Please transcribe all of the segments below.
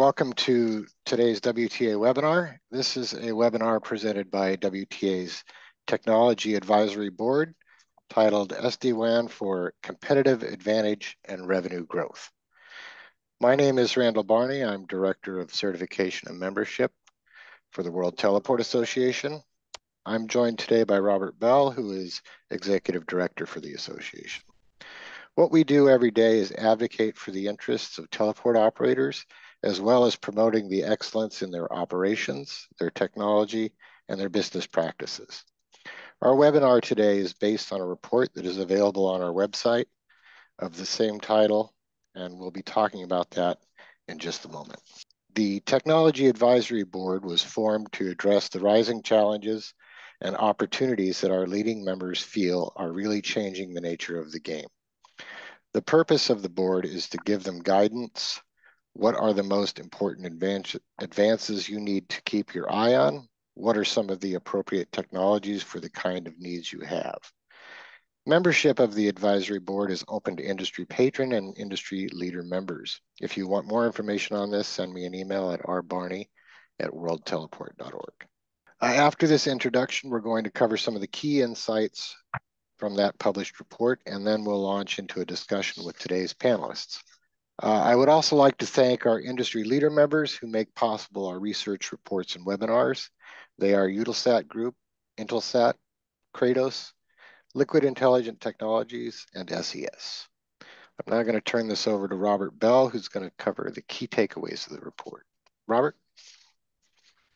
welcome to today's WTA webinar. This is a webinar presented by WTA's Technology Advisory Board titled SD-WAN for Competitive Advantage and Revenue Growth. My name is Randall Barney. I'm Director of Certification and Membership for the World Teleport Association. I'm joined today by Robert Bell, who is Executive Director for the association. What we do every day is advocate for the interests of teleport operators, as well as promoting the excellence in their operations, their technology, and their business practices. Our webinar today is based on a report that is available on our website of the same title, and we'll be talking about that in just a moment. The Technology Advisory Board was formed to address the rising challenges and opportunities that our leading members feel are really changing the nature of the game. The purpose of the board is to give them guidance. What are the most important advances you need to keep your eye on? What are some of the appropriate technologies for the kind of needs you have? Membership of the advisory board is open to industry patron and industry leader members. If you want more information on this, send me an email at rbarney@worldteleport.org. After this introduction, we're going to cover some of the key insights from that published report, and then we'll launch into a discussion with today's panelists. I would also like to thank our industry leader members who make possible our research reports and webinars. They are Eutelsat Group, Intelsat, Kratos, Liquid Intelligent Technologies, and SES. I'm now going to turn this over to Robert Bell, who's going to cover the key takeaways of the report. Robert?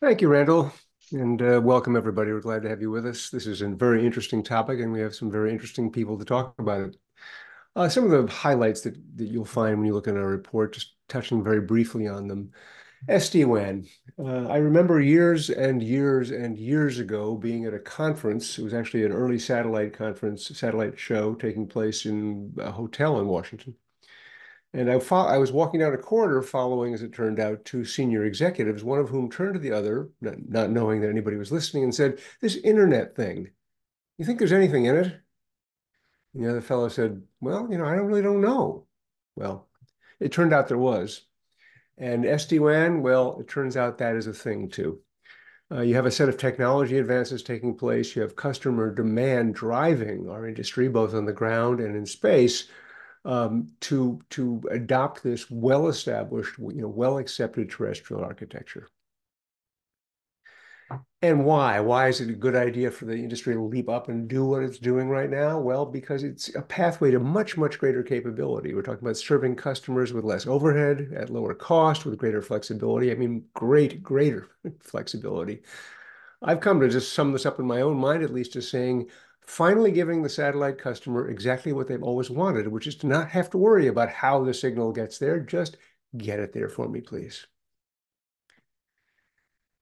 Thank you, Randall. And welcome, everybody. We're glad to have you with us. This is a very interesting topic, and we have some very interesting people to talk about it. Some of the highlights that you'll find when you look at our report, just touching very briefly on them. SD-WAN. I remember years and years and years ago being at a conference. It was actually an early satellite conference, satellite show taking place in a hotel in Washington. And I was walking down a corridor following, as it turned out, two senior executives, one of whom turned to the other, not knowing that anybody was listening, and said, "This internet thing, you think there's anything in it?" And the other fellow said, "Well, I don't know." Well, it turned out there was. And SD-WAN, well, it turns out that is a thing too. You have a set of technology advances taking place. You have customer demand driving our industry, both on the ground and in space, to adopt this well-established, well-accepted terrestrial architecture. And why? Why is it a good idea for the industry to leap up and do what it's doing right now? Well, because it's a pathway to much, much greater capability. We're talking about serving customers with less overhead, at lower cost, with greater flexibility. I mean, greater flexibility. I've come to just sum this up in my own mind, at least, as saying, finally giving the satellite customer exactly what they've always wanted, which is to not have to worry about how the signal gets there. Just get it there for me, please.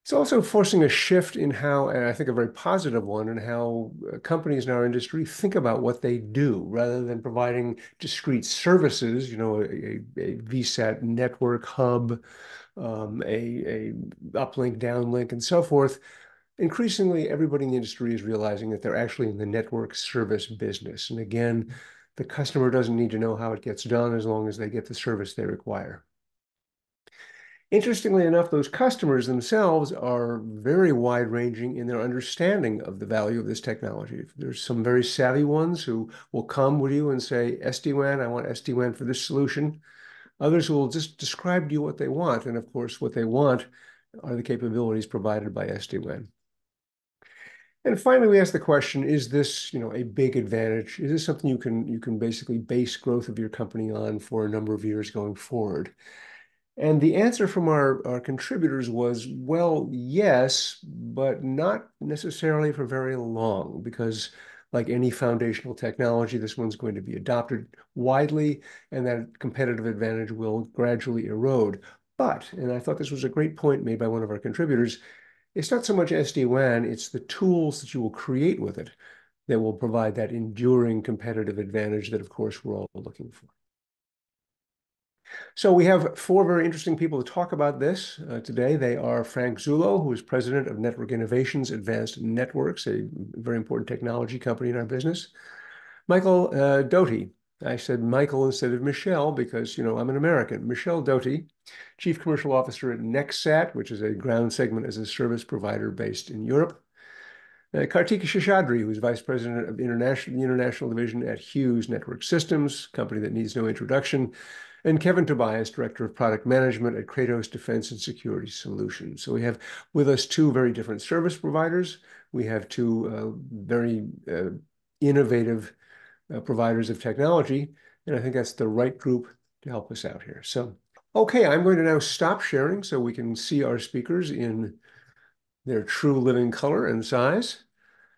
It's also forcing a shift in how, and I think a very positive one, in how companies in our industry think about what they do, rather than providing discrete services, a VSAT network hub, a uplink, downlink, and so forth. Increasingly, everybody in the industry is realizing that they're actually in the network service business. And again, the customer doesn't need to know how it gets done as long as they get the service they require. Interestingly enough, those customers themselves are very wide-ranging in their understanding of the value of this technology. There's some very savvy ones who will come with you and say, SD-WAN, I want SD-WAN for this solution. Others will just describe to you what they want. And of course, what they want are the capabilities provided by SD-WAN. And finally, we ask the question, is this, a big advantage? Is this something you can basically base growth of your company on for a number of years going forward? And the answer from our contributors was, well, yes, but not necessarily for very long, because like any foundational technology, this one's going to be adopted widely, and that competitive advantage will gradually erode. But, and I thought this was a great point made by one of our contributors, it's not so much SD-WAN, it's the tools that you will create with it that will provide that enduring competitive advantage that, of course, we're all looking for. So we have four very interesting people to talk about this today. They are Frank Zullo, who is president of Network Innovations Advanced Networks, a very important technology company in our business. Michael Doty, I said Michael instead of Michelle because, I'm an American. Michelle Doty, Chief Commercial Officer at Nexsat, which is a ground segment as a service provider based in Europe. Kartik Sheshadri, who's Vice President of the International Division at Hughes Network Systems, company that needs no introduction, and Kevin Tobias, Director of Product Management at Kratos Defense and Security Solutions. So we have with us two very different service providers. We have two very innovative providers of technology, and I think that's the right group to help us out here. So, okay, I'm going to now stop sharing so we can see our speakers in their true living color and size,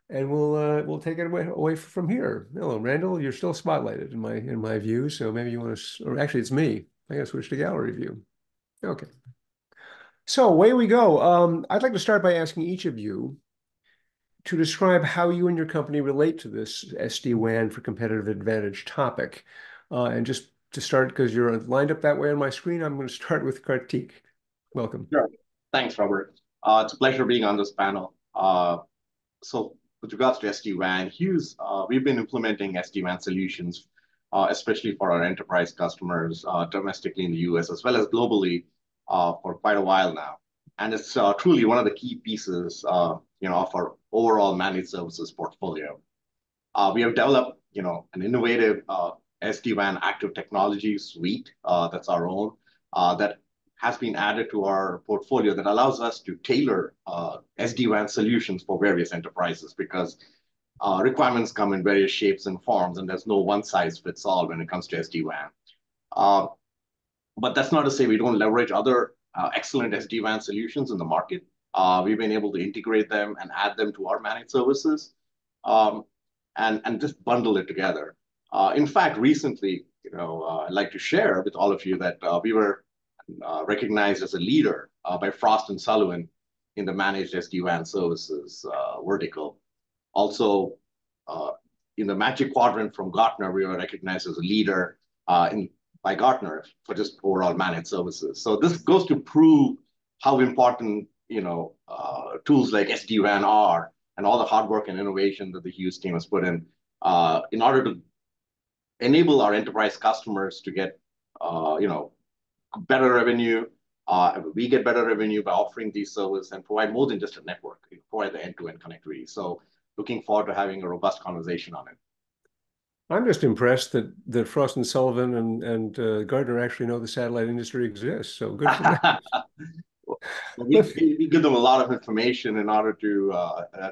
and we'll take it away from here. Hello, Randall. You're still spotlighted in my view, so maybe you want to, or actually, it's me. I got to switch to gallery view. Okay. So away we go. I'd like to start by asking each of you to describe how you and your company relate to this SD-WAN for competitive advantage topic. And just to start, because you're lined up that way on my screen, I'm going to start with Kartik. Welcome. Sure. Thanks, Robert. It's a pleasure being on this panel. So with regards to SD-WAN, Hughes, we've been implementing SD-WAN solutions, especially for our enterprise customers domestically in the US as well as globally for quite a while now. And it's truly one of the key pieces, of our overall managed services portfolio. We have developed, an innovative SD-WAN active technology suite that's our own that has been added to our portfolio that allows us to tailor SD-WAN solutions for various enterprises because requirements come in various shapes and forms, and there's no one size fits all when it comes to SD-WAN. But that's not to say we don't leverage other excellent SD-WAN solutions in the market. We've been able to integrate them and add them to our managed services and just bundle it together. In fact, recently, I'd like to share with all of you that we were recognized as a leader by Frost & Sullivan in the managed SD-WAN services vertical. Also, in the Magic Quadrant from Gartner, we were recognized as a leader by Gartner for just overall managed services. So this goes to prove how important tools like SD-WAN are and all the hard work and innovation that the Hughes team has put in order to enable our enterprise customers to get better revenue. We get better revenue by offering these services and provide more than just a network, provide the end-to-end connectivity. So looking forward to having a robust conversation on it. I'm just impressed that Frost & Sullivan and Gartner actually know the satellite industry exists. So good for them. We give them a lot of information in order to,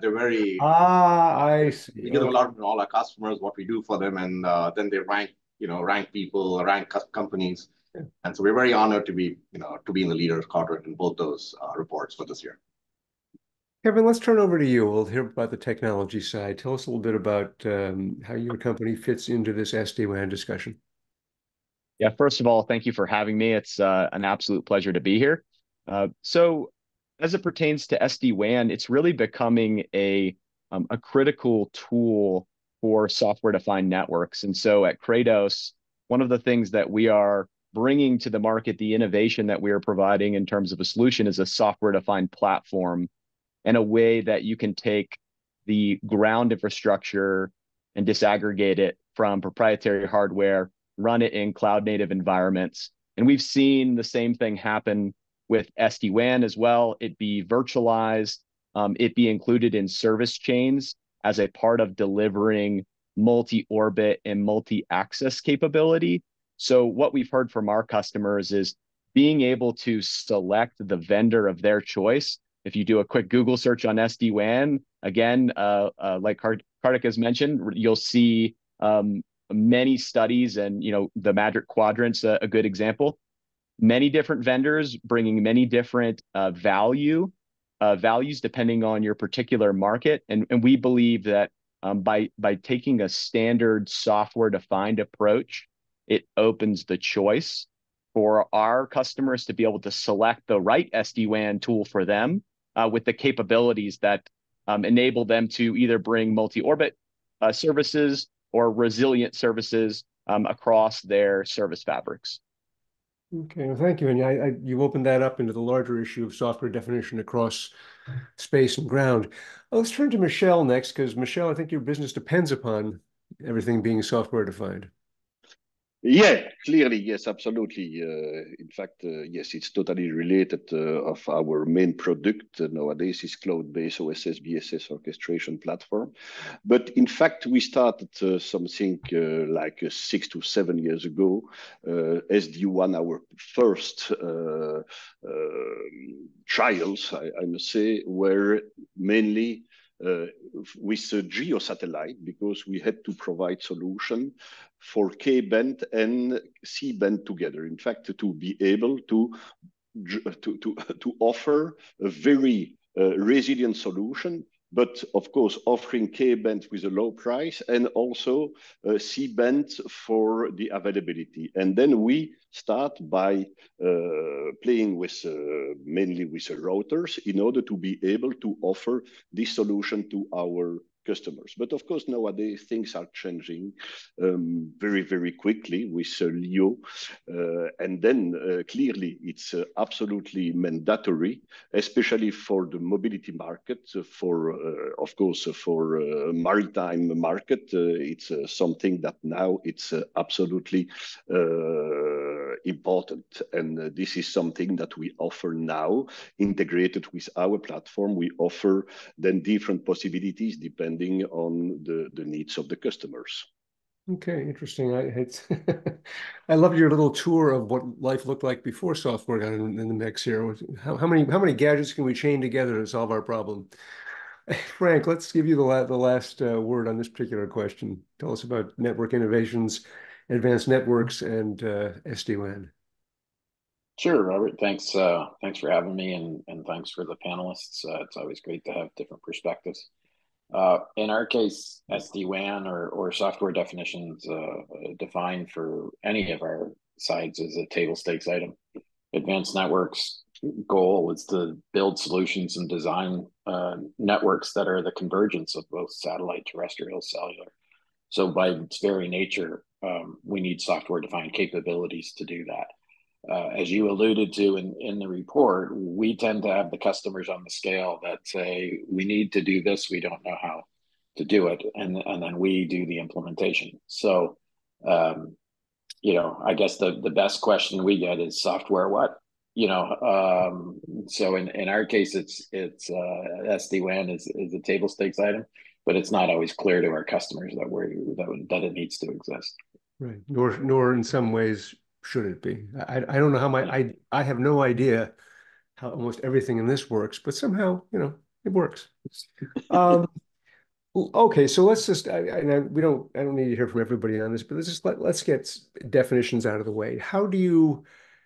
they're very... I see. We give them a lot of all our customers, what we do for them, and then they rank people, rank companies. Yeah. And so we're very honored to be in the leaders quadrant in both those reports for this year. Kevin, let's turn over to you. We'll hear about the technology side. Tell us a little bit about how your company fits into this SD-WAN discussion. Yeah, first of all, thank you for having me. It's an absolute pleasure to be here. So as it pertains to SD-WAN, it's really becoming a critical tool for software-defined networks. And so at Kratos, one of the things that we are bringing to the market, the innovation that we are providing in terms of a solution is a software-defined platform and a way that you can take the ground infrastructure and disaggregate it from proprietary hardware, run it in cloud-native environments. And we've seen the same thing happen with SD-WAN as well. It be virtualized, it be included in service chains as a part of delivering multi-orbit and multi-access capability. So what we've heard from our customers is being able to select the vendor of their choice. If you do a quick Google search on SD-WAN, again, like Kartik has mentioned, you'll see many studies and, the Magic Quadrant's a good example. Many different vendors bringing many different values depending on your particular market. And we believe that by taking a standard software-defined approach, it opens the choice for our customers to be able to select the right SD-WAN tool for them with the capabilities that enable them to either bring multi-orbit services or resilient services across their service fabrics. Okay, well, thank you. And you opened that up into the larger issue of software definition across space and ground. Let's turn to Michelle next, because Michelle, I think your business depends upon everything being software defined. Yeah, clearly, yes, absolutely. In fact, yes, it's totally related of our main product nowadays is cloud-based OSS BSS orchestration platform. But in fact, we started something like 6 to 7 years ago. SD-WAN, our first trials, I must say, were mainly with geo satellite because we had to provide solution for K-band and C-band together. In fact, to be able to offer a very resilient solution, but of course offering K-band with a low price and also C-band for the availability. And then we start by playing with mainly with routers in order to be able to offer this solution to our customers. But of course, nowadays things are changing very, very quickly with LEO. And then clearly it's absolutely mandatory, especially for the mobility market, for, of course, for maritime market. It's something that now it's absolutely important. And this is something that we offer now, integrated with our platform. We offer then different possibilities depending on the needs of the customers. Okay, interesting. I loved your little tour of what life looked like before software got in the mix here. How many gadgets can we chain together to solve our problem? Frank, let's give you the last word on this particular question. Tell us about network innovations, advanced networks, and SD-WAN. Sure, Robert. Thanks for having me, and thanks for the panelists. It's always great to have different perspectives. In our case, SD-WAN or software definitions defined for any of our sides is a table stakes item. Advanced networks goal is to build solutions and design networks that are the convergence of both satellite, terrestrial, cellular. So by its very nature, we need software defined capabilities to do that. As you alluded to in the report, we tend to have the customers on the scale that say, we need to do this, we don't know how to do it, and then we do the implementation. So, I guess the best question we get is software what? So in our case, it's SD-WAN is a table stakes item, but it's not always clear to our customers that it needs to exist. Right. Nor in some ways should it be. I don't know how I have no idea how almost everything in this works, but somehow, it works. Okay, so let's just I don't need to hear from everybody on this, but let's get definitions out of the way. How do you,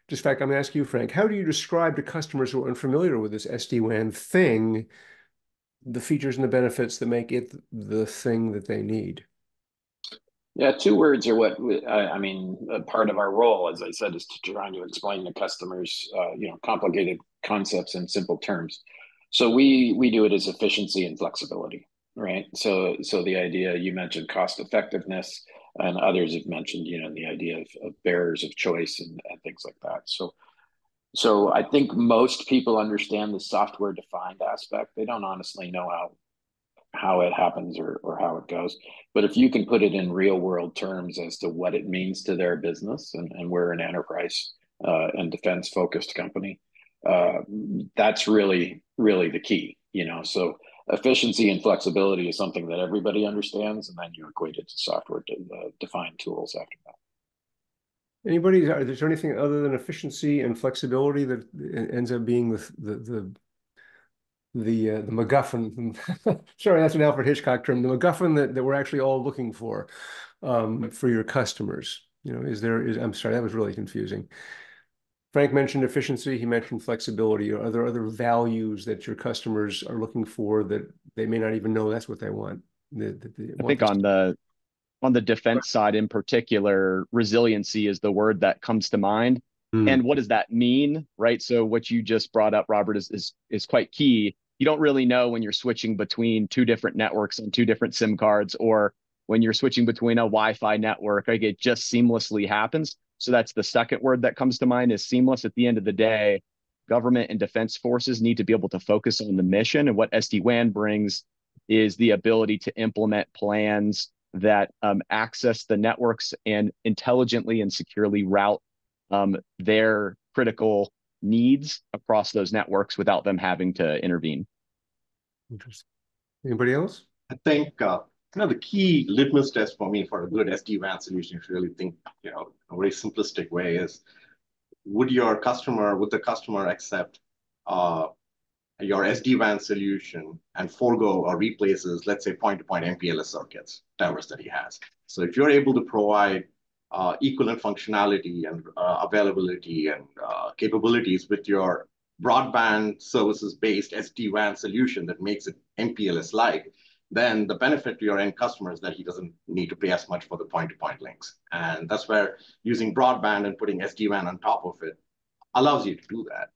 just in fact, I'm going to ask you, Frank, how do you describe to customers who are unfamiliar with this SD-WAN thing, the features and the benefits that make it the thing that they need? Yeah, two words are what part of our role, as I said, is to try to explain to customers, complicated concepts in simple terms. So we do it as efficiency and flexibility, right? So the idea you mentioned cost effectiveness, and others have mentioned, the idea of bearers of choice and things like that. So I think most people understand the software defined aspect. They don't honestly know how it happens or how it goes. But if you can put it in real world terms as to what it means to their business, and we're an enterprise and defense focused company, that's really, really the key, So efficiency and flexibility is something that everybody understands, and then you equate it to software defined tools after that. Anybody, is there anything other than efficiency and flexibility that ends up being the MacGuffin? Sorry, that's an Alfred Hitchcock term. The MacGuffin that we're actually all looking for your customers. I'm sorry, that was really confusing. Frank mentioned efficiency. He mentioned flexibility. Are there other values that your customers are looking for that they may not even know that's what they want? I think on the defense side in particular, resiliency is the word that comes to mind. And what does that mean, right? So what you just brought up, Robert, is quite key. You don't really know when you're switching between two different networks and two different SIM cards, or when you're switching between a Wi-Fi network, like it just seamlessly happens. So that's the second word that comes to mind, is seamless. At the end of the day, government and defense forces need to be able to focus on the mission. And what SD-WAN brings is the ability to implement plans that access the networks and intelligently and securely route their critical needs across those networks without them having to intervene. Interesting. Anybody else? I think the key litmus test for me for a good SD-WAN solution, if you really think, a very simplistic way, is would the customer accept your SD-WAN solution and forego or replaces, let's say, point-to-point MPLS circuits, towers that he has. So if you're able to provide equivalent functionality and availability and capabilities with your broadband services-based SD-WAN solution that makes it MPLS-like, then the benefit to your end customer is that he doesn't need to pay as much for the point-to-point links. And that's where using broadband and putting SD-WAN on top of it allows you to do that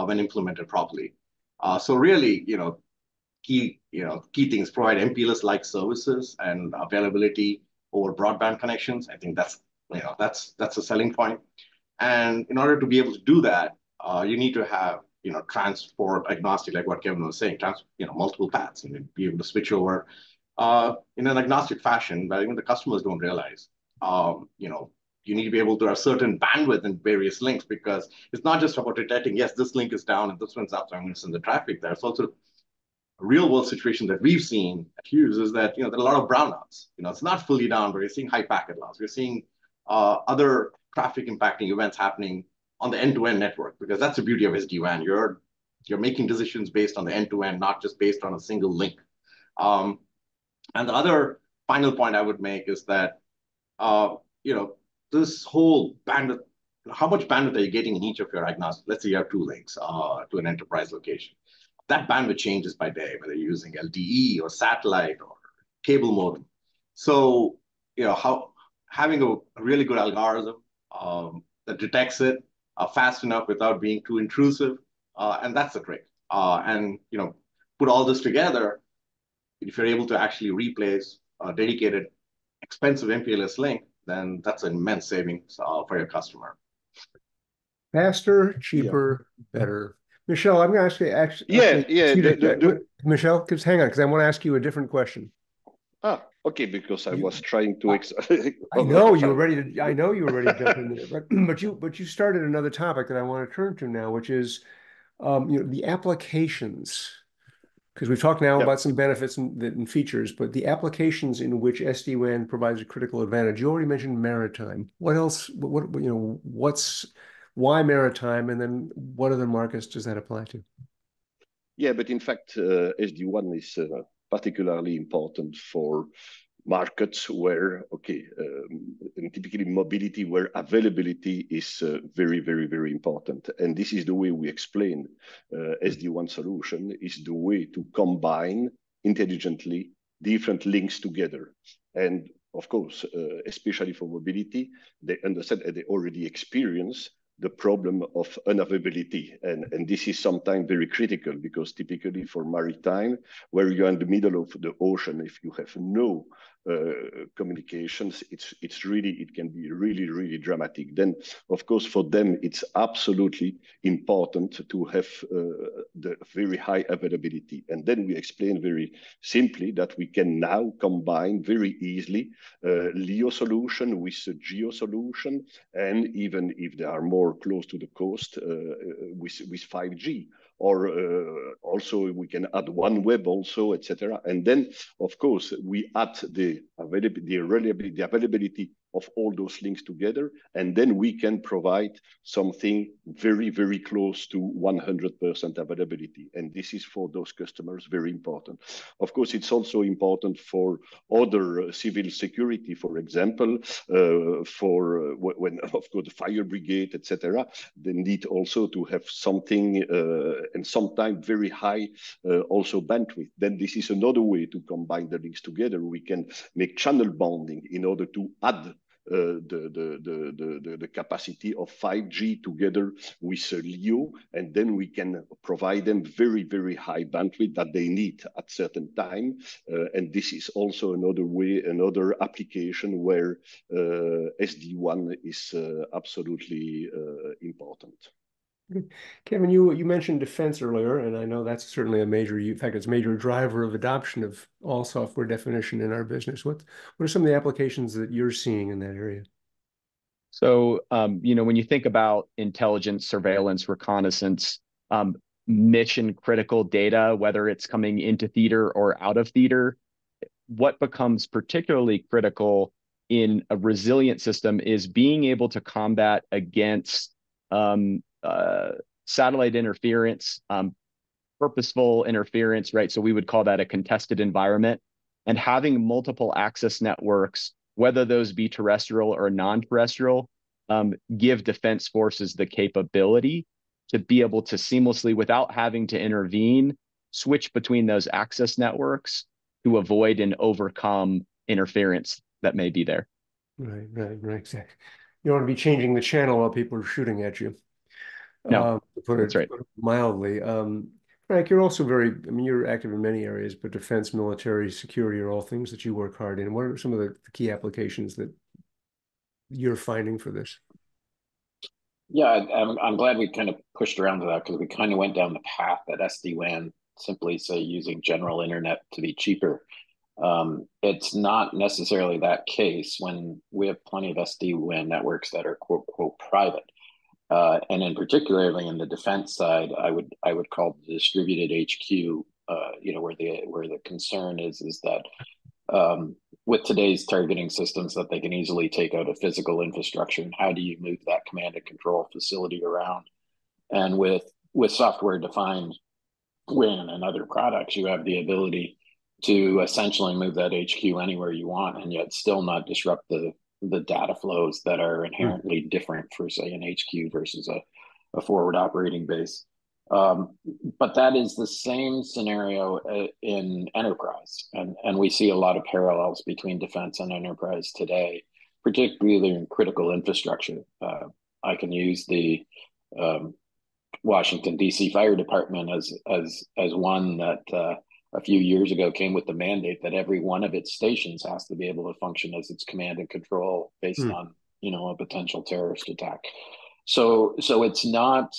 when implemented properly. So really, key things: provide MPLS-like services and availability over broadband connections. I think that's a selling point. And in order to be able to do that, you need to have transport agnostic, like what Kevin was saying, multiple paths, and be able to switch over in an agnostic fashion. But even the customers don't realize, you need to be able to have certain bandwidth in various links, because it's not just about detecting, yes, this link is down and this one's up, so I'm going to send the traffic there. It's also a real world situation that we've seen at Hughes is that, there are a lot of brownouts. It's not fully down, but we're seeing high packet loss. We're seeing other traffic impacting events happening on the end-to-end network, because that's the beauty of SD-WAN. You're making decisions based on the end-to-end, not just based on a single link. And the other final point I would make is that, this whole bandwidth, how much bandwidth are you getting in each of your agnostic? Let's say you have 2 links to an enterprise location. That bandwidth changes by day, whether you're using LTE or satellite or cable modem. So, having a really good algorithm that detects it fast enough without being too intrusive, and that's the trick. And put all this together, if you're able to actually replace a dedicated, expensive MPLS link, then that's an immense savings for your customer. Faster, cheaper, better. Michelle, I'm going to ask you. Michelle, hang on, because I want to ask you a different question. Okay, because I was trying to. I know you were ready to jump in there, but you started another topic that I want to turn to now, which is the applications. Because we've talked now about some benefits and features, but the applications in which SD-WAN provides a critical advantage. You already mentioned maritime. What else? Why maritime, and then what other markets does that apply to? Yeah, but in fact, SD-WAN is particularly important for markets where, and typically mobility, where availability is very, very, very important. And this is the way we explain SD-WAN solution, is the way to combine intelligently different links together. And of course, especially for mobility, they understand and they already experience the problem of unavailability. And this is sometimes very critical, because typically for maritime, where you're in the middle of the ocean, if you have no communications, it can be really, really dramatic. Then, of course, for them, it's absolutely important to have the very high availability. And then we explain very simply that we can now combine very easily LEO solution with a GEO solution, and even if they are more close to the coast, with 5G. Or also we can add OneWeb also, etc. And then, of course, we add the availability of all those links together, and then we can provide something very, very close to 100% availability. And this is for those customers very important. Of course, it's also important for other civil security, for example, for when, of course, the fire brigade, etc. They need also to have something, and sometimes very high also bandwidth. Then this is another way to combine the links together. We can make channel bonding in order to add the capacity of 5G together with LEO, and then we can provide them very, very high bandwidth that they need at certain time. And this is also another way, another application where SD-WAN is absolutely important. Kevin, you mentioned defense earlier, and I know that's certainly a major, in fact, it's a major driver of adoption of all software definition in our business. What are some of the applications that you're seeing in that area? So, when you think about intelligence, surveillance, reconnaissance, mission critical data, whether it's coming into theater or out of theater, what becomes particularly critical in a resilient system is being able to combat against satellite interference, purposeful interference, right? So we would call that a contested environment. And having multiple access networks, whether those be terrestrial or non-terrestrial, give defense forces the capability to be able to seamlessly, without having to intervene, switch between those access networks to avoid and overcome interference that may be there. Right. Exactly. You don't want to be changing the channel while people are shooting at you. No, that's right. Put it mildly. Frank, you're also you're active in many areas, but defense, military, security are all things that you work hard in. What are some of the key applications that you're finding for this? Yeah, I'm glad we kind of pushed around to that, because we kind of went down the path that SD-WAN simply say using general internet to be cheaper. It's not necessarily that case when we have plenty of SD-WAN networks that are quote private. And in particularly in the defense side, I would call the distributed HQ, where the concern is that with today's targeting systems, that they can easily take out a physical infrastructure, and how do you move that command and control facility around? And with software defined WAN and other products, you have the ability to essentially move that HQ anywhere you want, and yet still not disrupt the data flows that are inherently different for, say, an HQ versus a forward operating base. But that is the same scenario in enterprise, and we see a lot of parallels between defense and enterprise today, particularly in critical infrastructure. I can use the Washington D.C. Fire Department as one that a few years ago came with the mandate that every one of its stations has to be able to function as its command and control based on a potential terrorist attack. So it's not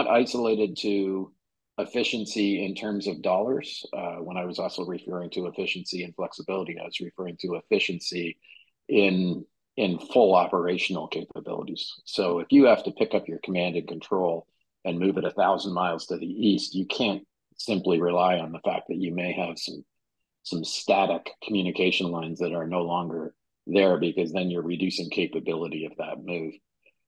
isolated to efficiency in terms of dollars. When I was also referring to efficiency and flexibility, I was referring to efficiency in full operational capabilities. So if you have to pick up your command and control and move it 1,000 miles to the east, you can't simply rely on the fact that you may have some static communication lines that are no longer there, because then you're reducing capability of that move.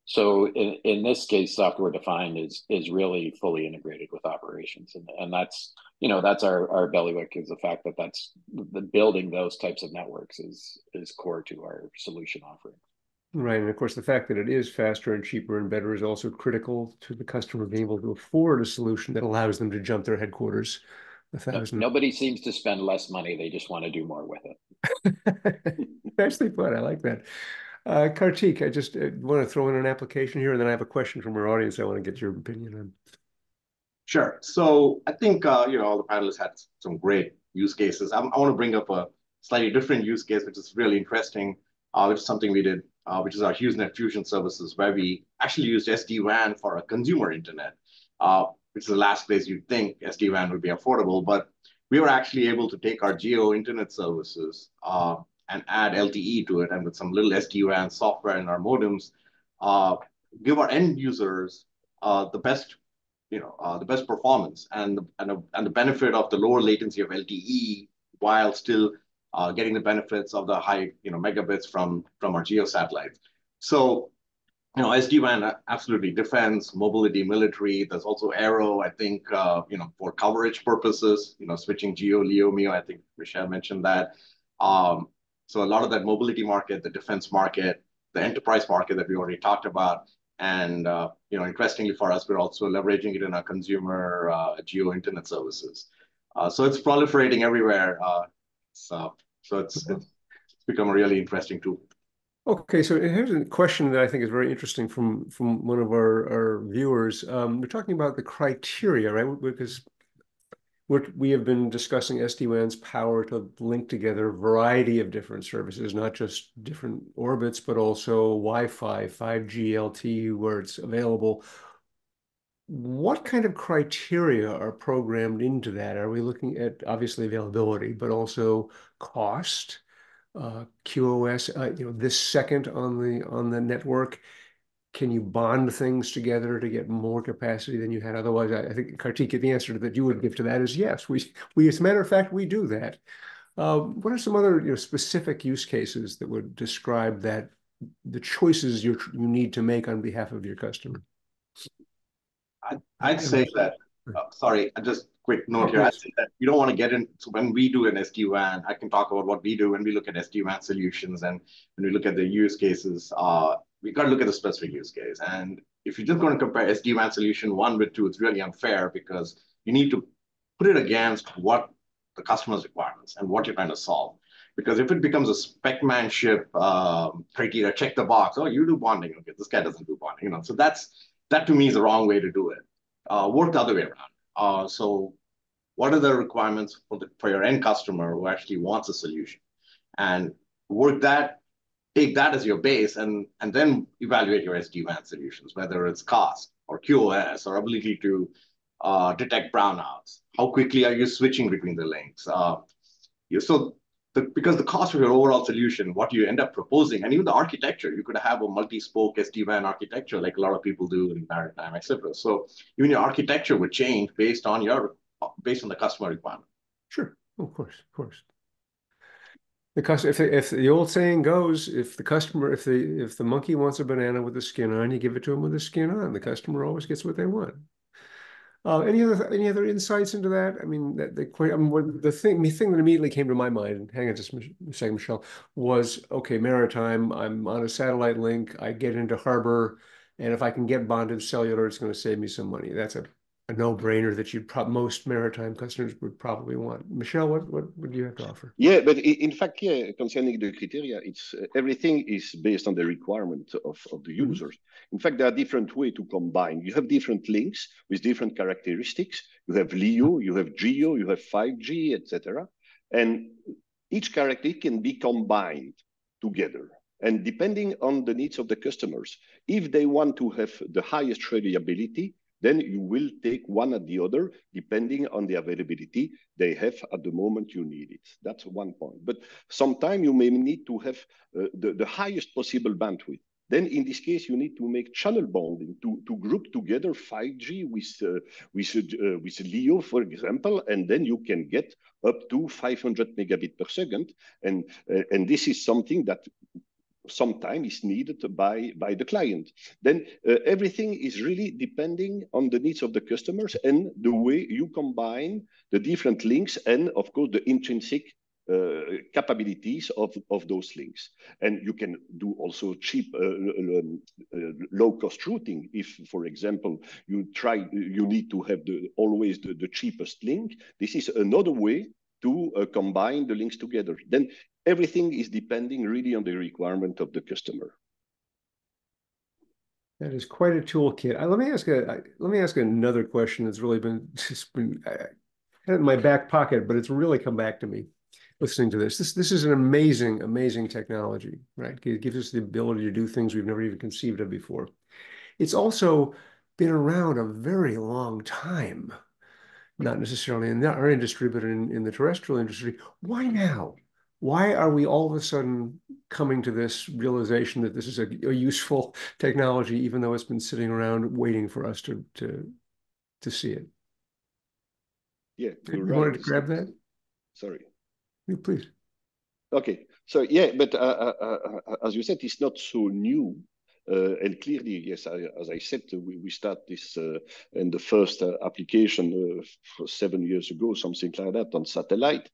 So in this case, software defined is really fully integrated with operations, and that's our bailiwick, is the fact that that's the building those types of networks is core to our solution offering. Right, and of course, the fact that it is faster and cheaper and better is also critical to the customer being able to afford a solution that allows them to jump their headquarters 1,000. Nobody seems to spend less money; they just want to do more with it. Nicely put. I like that. Kartik, I just want to throw in an application here, and then I have a question from our audience I want to get your opinion on. Sure. So I think all the panelists had some great use cases. I want to bring up a slightly different use case, which is really interesting, which is something we did, which is our HughesNet Fusion services, where we actually used SD-WAN for a consumer internet, which is the last place you'd think SD-WAN would be affordable. But we were actually able to take our geo internet services and add LTE to it, and with some little SD-WAN software in our modems, give our end users the best performance and the benefit of the lower latency of LTE, while still getting the benefits of the high megabits from our geo satellites. So SD-WAN absolutely defense, mobility, military. There's also aero, I think, for coverage purposes, switching geo, LEO, MEO. I think Michelle mentioned that. So a lot of that mobility market, the defense market, the enterprise market that we already talked about. And, interestingly for us, we're also leveraging it in our consumer geo internet services. So it's proliferating everywhere. So it's become a really interesting tool. Okay, so here's a question that I think is very interesting from one of our viewers. We're talking about the criteria, right? Because we have been discussing SD-WAN's power to link together a variety of different services, not just different orbits, but also Wi-Fi, 5G, LTE, where it's available. what kind of criteria are programmed into that? Are we looking at obviously availability, but also cost, QoS, this second on the network? Can you bond things together to get more capacity than you had otherwise? I think, Kartik, the answer that you would give to that is yes. We as a matter of fact, we do that. What are some other specific use cases that would describe that, the choices you need to make on behalf of your customer? I'd say that, sorry, just quick note here. I'd say that you don't want to get into, when we do an SD-WAN, I can talk about what we do when we look at SD-WAN solutions, and when we look at the use cases, we got to look at the specific use case. And if you're just going to compare SD-WAN solution 1 with 2, it's really unfair, because you need to put it against what the customer's requirements and what you're trying to solve. Because if it becomes a specmanship criteria, check the box, oh, you do bonding, okay, this guy doesn't do bonding, so that to me is the wrong way to do it. Work the other way around. So what are the requirements for your end customer who actually wants a solution? And work that, take that as your base, and then evaluate your SD-WAN solutions, whether it's cost or QoS or ability to detect brownouts. How quickly are you switching between the links? Because the cost of your overall solution, what you end up proposing, and even the architecture, you could have a multi-spoke SD-WAN architecture like a lot of people do in maritime, etc. So even your architecture would change based on the customer requirement. Sure, of course. If the old saying goes, if the monkey wants a banana with the skin on, you give it to him with the skin on. The customer always gets what they want. Any other insights into that? I mean, the thing that immediately came to my mind, and hang on just a second, Michelle, was, okay, maritime, I'm on a satellite link, I get into harbor, and if I can get bonded cellular, it's going to save me some money. That's a no-brainer that most maritime customers would probably want. Michelle, what do you have to offer? Yeah, but in fact, concerning the criteria, it's everything is based on the requirement of the users. In fact, there are different ways to combine. You have different links with different characteristics. You have LEO, you have GEO, you have 5G, etc. And each characteristic can be combined together. And depending on the needs of the customers, if they want to have the highest reliability, then you will take one or the other, depending on the availability they have at the moment you need it. That's one point. But sometimes you may need to have the highest possible bandwidth. Then in this case, you need to make channel bonding to group together 5G with LEO, for example, and then you can get up to 500 megabit per second. And this is something that sometimes is needed by the client. Then everything is really depending on the needs of the customers and the way you combine the different links and, of course, the intrinsic capabilities of those links. And you can do also cheap, low-cost routing. If, for example, you need to have always the cheapest link. This is another way to combine the links together. Then everything is depending really on the requirement of the customer. That is quite a toolkit. Let me ask another question that's really been in my back pocket, but it's really come back to me listening to this. This is an amazing technology, right? It gives us the ability to do things we've never even conceived of before. It's also been around a very long time, not necessarily in our industry, but in the terrestrial industry. Why now? Why are we all of a sudden coming to this realization that this is a useful technology, even though it's been sitting around waiting for us to see it? Yeah, you wanted to grab that? Sorry. Yeah, please. Okay. So yeah, but as you said, it's not so new. And clearly, yes, as I said, we start this in the first application 7 years ago, something like that, on satellite.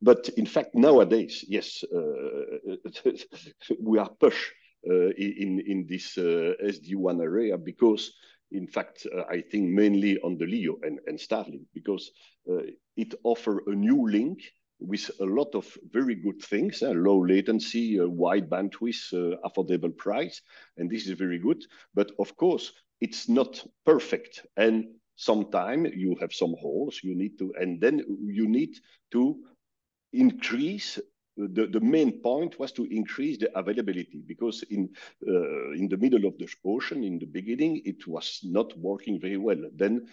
But in fact, nowadays, yes, we are pushed in this SD-WAN area because, in fact, I think mainly on the LEO and Starlink, because it offers a new link with a lot of very good things, low latency, wide bandwidth, affordable price, and this is very good. But of course, it's not perfect, and sometimes you have some holes. And then you need to increase the main point was to increase the availability, because in the middle of the ocean, in the beginning, it was not working very well. Then,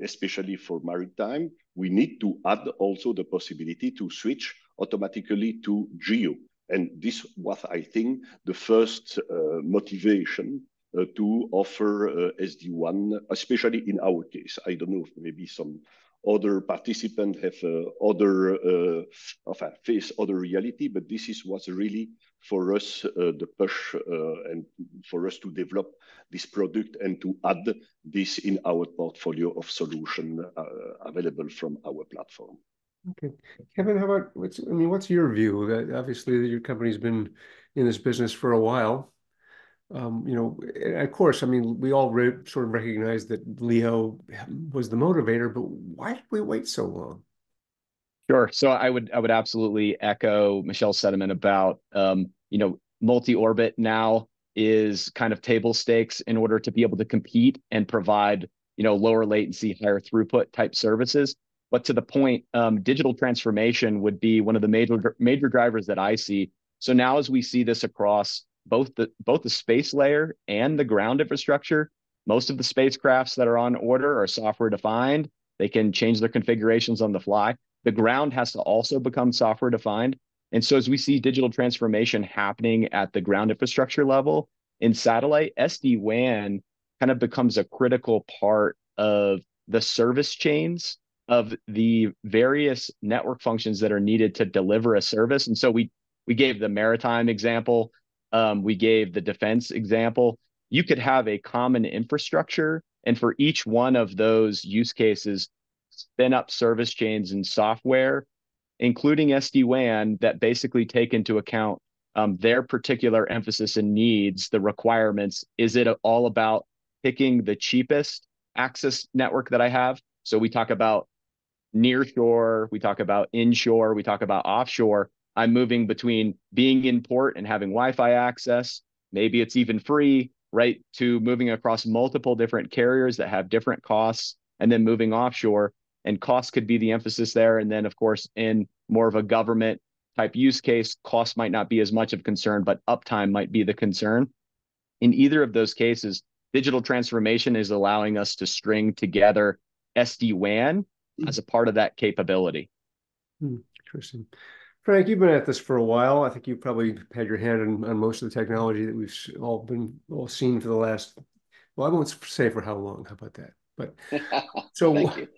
especially for maritime, we need to add also the possibility to switch automatically to GEO. And this was, I think, the first motivation to offer SD-WAN, especially in our case. I don't know if maybe some other participants have face other reality, but this was really for us the push and for us to develop this product and to add this in our portfolio of solution available from our platform. Okay, Kevin, how about what's your view? That obviously your company's been in this business for a while. Of course, we all sort of recognize that LEO was the motivator, but why did we wait so long? Sure. So I would absolutely echo Michel's sentiment about, multi-orbit now is kind of table stakes in order to be able to compete and provide, lower latency, higher throughput type services. But to the point, digital transformation would be one of the major drivers that I see. So now as we see this across both the space layer and the ground infrastructure, most of the spacecrafts that are on order are software defined. They can change their configurations on the fly. The ground has to also become software defined. And so as we see digital transformation happening at the ground infrastructure level in satellite, SD-WAN kind of becomes a critical part of the service chains of the various network functions that are needed to deliver a service. And so we gave the maritime example. We gave the defense example. You could have a common infrastructure, and for each one of those use cases, spin up service chains and software, including SD-WAN, that basically take into account their particular emphasis and needs, the requirements. Is it all about picking the cheapest access network that I have? So we talk about near shore, we talk about inshore, we talk about offshore. I'm moving between being in port and having Wi-Fi access. Maybe it's even free, right? To moving across multiple different carriers that have different costs, and then moving offshore. And cost could be the emphasis there. And then, of course, in more of a government type use case, cost might not be as much of a concern, but uptime might be the concern. In either of those cases, digital transformation is allowing us to string together SD-WAN as a part of that capability. Interesting. Frank, you've been at this for a while. I think you've probably had your hand on most of the technology that we've all seen for the last, well, I won't say for how long. How about that? But so why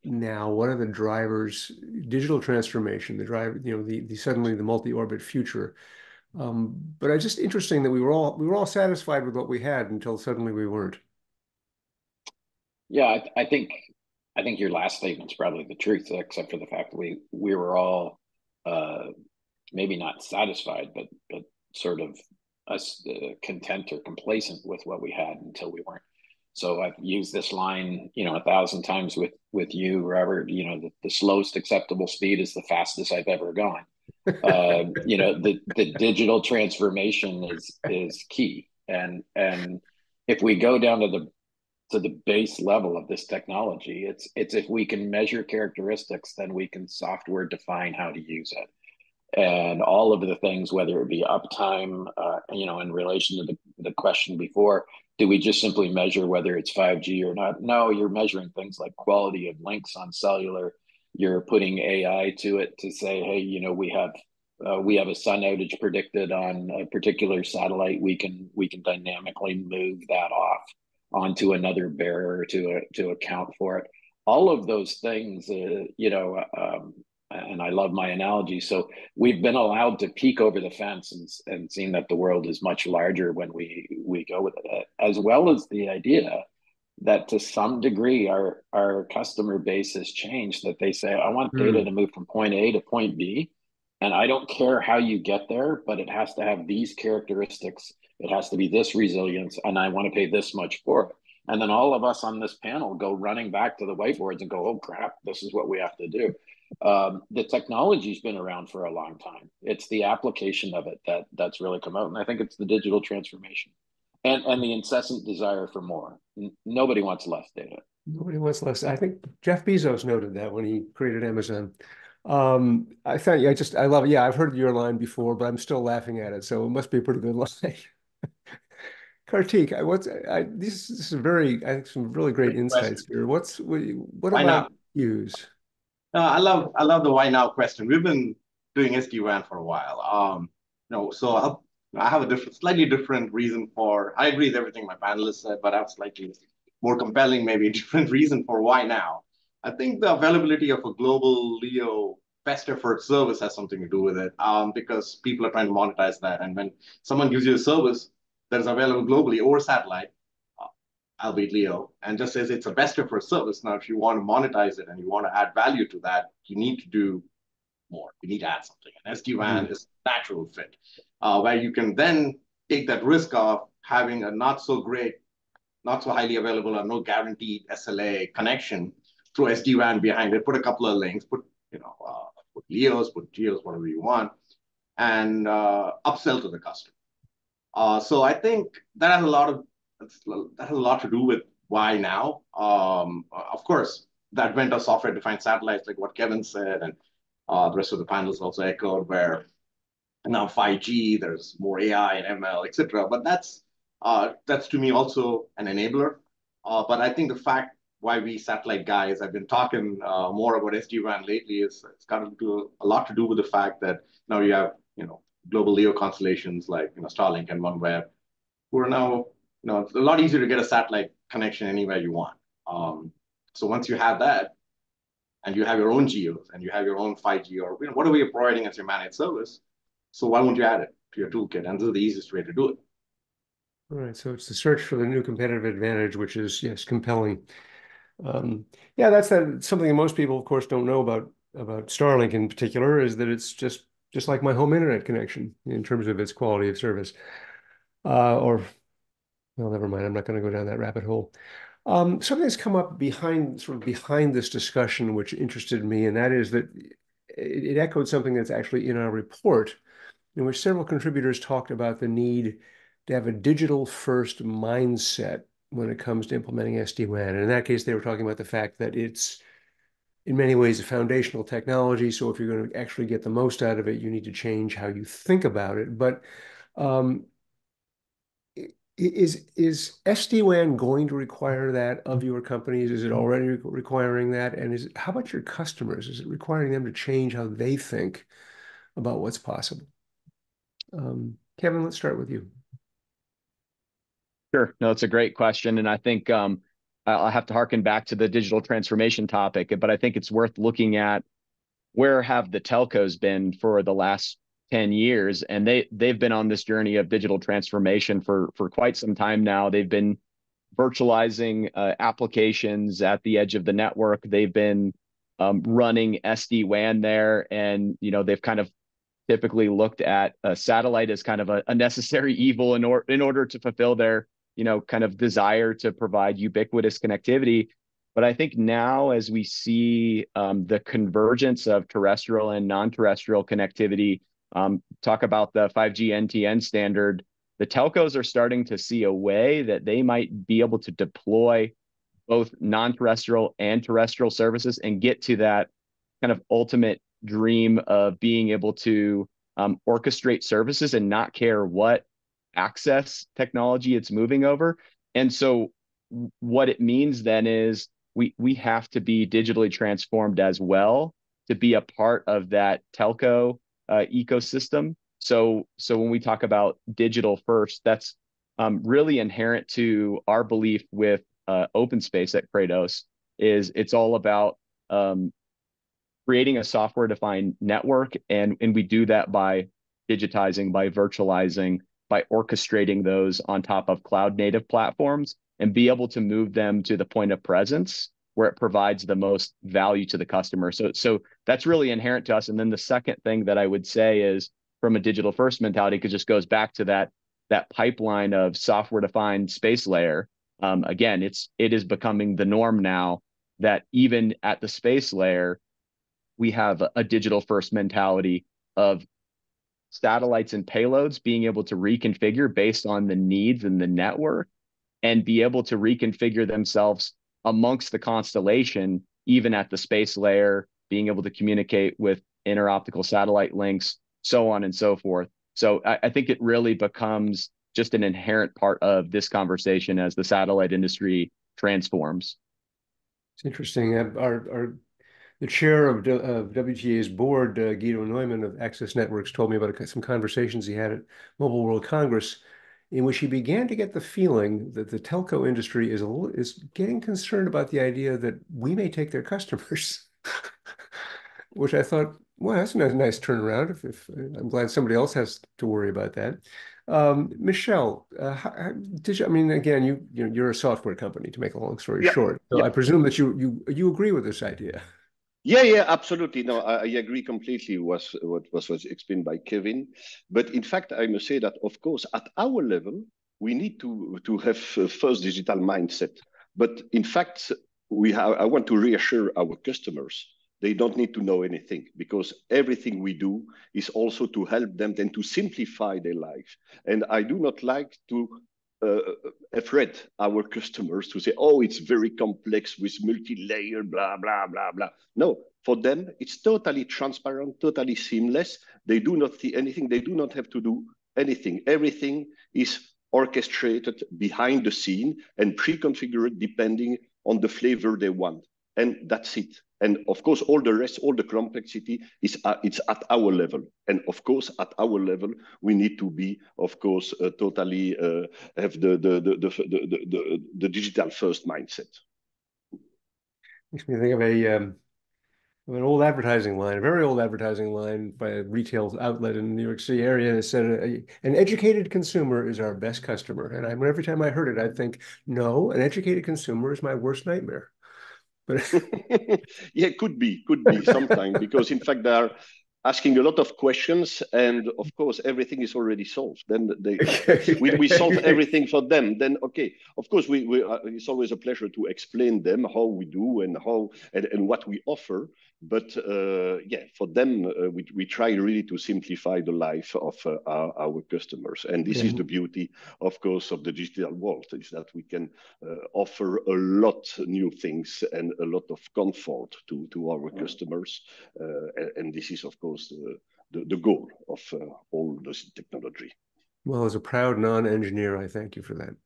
now? What are the drivers? Digital transformation, the drive, the suddenly the multi-orbit future. But it's just interesting that we were all satisfied with what we had until suddenly we weren't. Yeah, I think your last statement's probably the truth, except for the fact that we were all maybe not satisfied, but sort of content or complacent with what we had until we weren't. So I've used this line, 1,000 times with you, Robert. The slowest acceptable speed is the fastest I've ever gone. The digital transformation is key, and if we go down to the base level of this technology, it's if we can measure characteristics, then we can software define how to use it. And all of the things, whether it be uptime, in relation to the question before, do we just simply measure whether it's 5G or not? No, you're measuring things like quality of links on cellular. You're putting AI to it to say, hey, we have a sun outage predicted on a particular satellite. We can dynamically move that off onto another bearer to account for it. All of those things, and I love my analogy. So we've been allowed to peek over the fence and seen that the world is much larger when we go with it, as well as the idea that to some degree our customer base has changed, that they say, I want data to move from point A to point B, and I don't care how you get there, but it has to have these characteristics. It has to be this resilience, and I want to pay this much for it. And then all of us on this panel go running back to the whiteboards and go, oh crap, this is what we have to do. The technology's been around for a long time. It's the application of it that's really come out. And I think it's the digital transformation and the incessant desire for more. Nobody wants less data. Nobody wants less. I think Jeff Bezos noted that when he created Amazon. I love it. Yeah, I've heard your line before, but I'm still laughing at it. So it must be a pretty good line. Kartik, this is I think some really great Great insights question. here. What Why about not? use? I love the why now question. We've been doing SD-WAN for a while. So I have a slightly different reason for. I agree with everything my panelists said, but I have slightly more compelling, maybe different reason for why now. I think the availability of a global LEO best effort service has something to do with it, because people are trying to monetize that, and when someone gives you a service that is available globally over satellite, uh, albeit LEO, and just says it's a best effort service. Now, if you want to monetize it and you want to add value to that, you need to do more. You need to add something. And SD-WAN is a natural fit, where you can then take that risk of having a not so great, not so highly available, or no guaranteed SLA connection through SD-WAN behind it. Put a couple of links, put LEOs, put GEOs, whatever you want, and upsell to the customer. So I think that has a lot to do with why now. Of course, the advent of software-defined satellites, like what Kevin said, and the rest of the panelists also echoed, where now 5G, there's more AI and ML, etc. But that's to me also an enabler. But I think the fact why we satellite guys have been talking more about SD-WAN lately is it's got to do a lot to do with the fact that now you have global LEO constellations like Starlink and OneWeb, who are now it's a lot easier to get a satellite connection anywhere you want. So once you have that, and you have your own geos and you have your own 5G or whatever you're providing as your managed service, so why won't you add it to your toolkit? And this is the easiest way to do it. All right, so it's the search for the new competitive advantage, which is, yes, compelling. Yeah, that's something that most people, of course, don't know about Starlink in particular, is that it's just like my home internet connection in terms of its quality of service. Well, never mind. I'm not going to go down that rabbit hole. Something that's come up behind this discussion, which interested me, and that is that it echoed something that's actually in our report, in which several contributors talked about the need to have a digital-first mindset when it comes to implementing SD-WAN. And in that case, they were talking about the fact that it's, in many ways, a foundational technology. So if you're going to actually get the most out of it, you need to change how you think about it. But is SD-WAN going to require that of your companies? Is it already requiring that? And how about your customers? Is it requiring them to change how they think about what's possible? Kevin, let's start with you. Sure. No, it's a great question. And I think I'll have to harken back to the digital transformation topic, but I think it's worth looking at where have the telcos been for the last 10 years. And they've been on this journey of digital transformation for quite some time now. They've been virtualizing applications at the edge of the network. They've been running SD-WAN there. And, they've kind of typically looked at a satellite as kind of a necessary evil in order to fulfill their kind of desire to provide ubiquitous connectivity. But I think now, as we see the convergence of terrestrial and non-terrestrial connectivity, talk about the 5G NTN standard, the telcos are starting to see a way that they might be able to deploy both non-terrestrial and terrestrial services and get to that kind of ultimate dream of being able to orchestrate services and not care what access technology it's moving over. And so what it means then is we have to be digitally transformed as well to be a part of that telco ecosystem. So when we talk about digital first, that's really inherent to our belief with OpenSpace at Kratos. It's all about creating a software-defined network, and we do that by digitizing, by virtualizing, by orchestrating those on top of cloud-native platforms, and be able to move them to the point of presence where it provides the most value to the customer. So that's really inherent to us. And then the second thing that I would say is, from a digital-first mentality, because it just goes back to that pipeline of software-defined space layer. Again, it is becoming the norm now that even at the space layer, we have a digital first mentality of satellites and payloads being able to reconfigure based on the needs and the network, and be able to reconfigure themselves amongst the constellation, even at the space layer, being able to communicate with interoptical satellite links, so on and so forth. So I think it really becomes just an inherent part of this conversation as the satellite industry transforms. It's interesting. The chair of WTA's board, Guido Neumann of Access Networks, told me about some conversations he had at Mobile World Congress, in which he began to get the feeling that the telco industry is getting concerned about the idea that we may take their customers, which I thought, well, that's a nice turnaround. If I'm glad somebody else has to worry about that. Michelle, I mean, again, you're a software company, to make a long story short. So I presume that you agree with this idea. Yeah, absolutely. No, I agree completely with what was explained by Kevin. But in fact, I must say that, of course, at our level, we need to have first digital mindset. But in fact, I want to reassure our customers. They don't need to know anything, because everything we do is also to help them and to simplify their life. And I do not like to afraid our customers to say, oh, it's very complex with multi-layer, blah, blah, blah, blah. No, for them, it's totally transparent, totally seamless. They do not see anything. They do not have to do anything. Everything is orchestrated behind the scene and pre-configured depending on the flavor they want. And that's it. And of course, all the rest, all the complexity it's at our level. And of course, at our level, we need to be, of course, totally have the digital first mindset. Makes me think of an old advertising line, a very old advertising line by a retail outlet in the New York City area that said, an educated consumer is our best customer. And every time I heard it, I'd think, no, an educated consumer is my worst nightmare. But yeah, could be sometimes, because in fact they are asking a lot of questions, and of course everything is already solved. Then we solve everything for them. Then okay, of course it's always a pleasure to explain them how we do and how and what we offer. But yeah, for them we try really to simplify the life of our customers, and this is the beauty, of course, of the digital world, is that we can offer a lot new things and a lot of comfort to our customers, and this is of course the goal of all this technology. Well, as a proud non-engineer, I thank you for that.